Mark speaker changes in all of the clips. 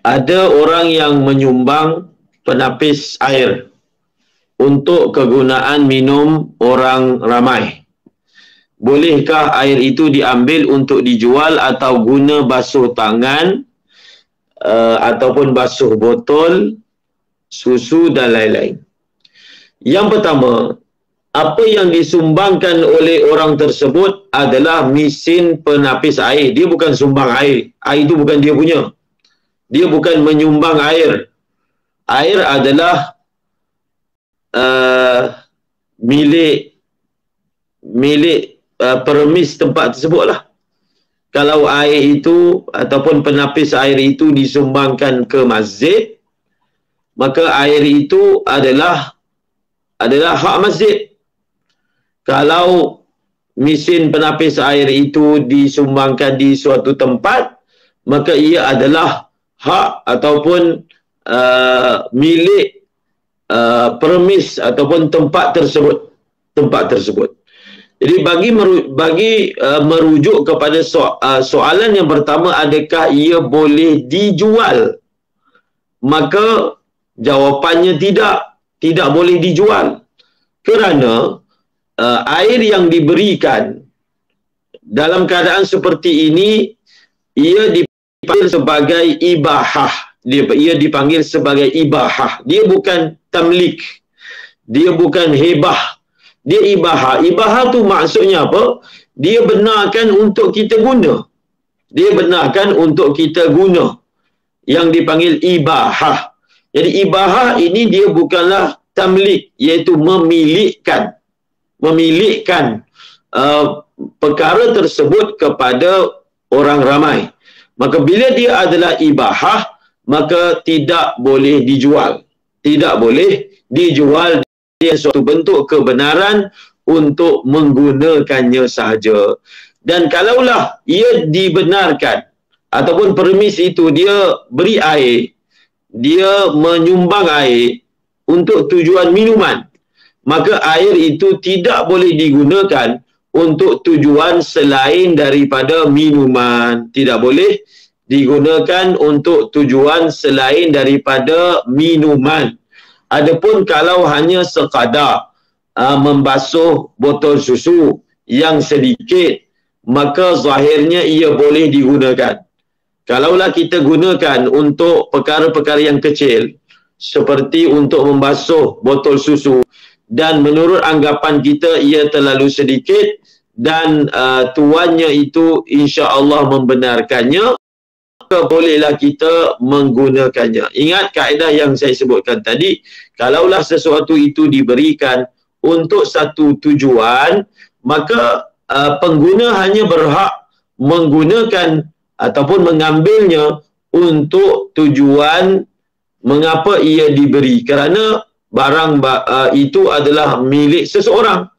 Speaker 1: ada orang yang menyumbang penapis air untuk kegunaan minum orang ramai. Bolehkah air itu diambil untuk dijual atau guna basuh tangan ataupun basuh botol, susu dan lain-lain? Yang pertama, apa yang disumbangkan oleh orang tersebut adalah mesin penapis air. Dia bukan sumbang air. Air itu bukan dia punya. Dia bukan menyumbang air. Air adalah milik peremis tempat tersebut lah. Kalau air itu ataupun penapis air itu disumbangkan ke masjid, maka air itu adalah hak masjid. Kalau mesin penapis air itu disumbangkan di suatu tempat, maka ia adalah hak ataupun milik premis ataupun tempat tersebut. Jadi bagi merujuk kepada soalan yang pertama, adakah ia boleh dijual? Maka jawapannya tidak boleh dijual. Kerana air yang diberikan dalam keadaan seperti ini, ia dipanggil sebagai ibahah. Ia dipanggil sebagai ibahah. Dia bukan tamlik. Dia bukan hebah. Dia ibahah. Ibahah tu maksudnya apa? Dia benarkan untuk kita guna. Dia benarkan untuk kita guna. Yang dipanggil ibahah. Jadi ibahah ini dia bukanlah tamlik, iaitu memilikkan perkara tersebut kepada orang ramai. Maka bila dia adalah ibahah, maka tidak boleh dijual. Tidak boleh dijual. Dia suatu bentuk kebenaran untuk menggunakannya sahaja. Dan kalaulah ia dibenarkan ataupun permis itu dia beri air, dia menyumbang air untuk tujuan minuman, maka air itu tidak boleh digunakan untuk tujuan selain daripada minuman. Tidak boleh digunakan untuk tujuan selain daripada minuman. Adapun kalau hanya sekadar membasuh botol susu yang sedikit, maka zahirnya ia boleh digunakan. Kalaulah kita gunakan untuk perkara-perkara yang kecil, seperti untuk membasuh botol susu, dan menurut anggapan kita ia terlalu sedikit dan tuannya itu insya-Allah membenarkannya, bolehlah kita menggunakannya. Ingat kaedah yang saya sebutkan tadi, kalaulah sesuatu itu diberikan untuk satu tujuan, maka pengguna hanya berhak menggunakan ataupun mengambilnya untuk tujuan mengapa ia diberi. Kerana barang itu adalah milik seseorang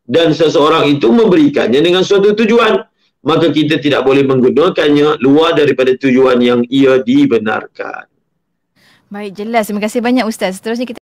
Speaker 1: dan seseorang itu memberikannya dengan suatu tujuan, maka kita tidak boleh menggunakannya luar daripada tujuan yang ia dibenarkan.
Speaker 2: Baik, jelas. Terima kasih banyak Ustaz. Seterusnya kita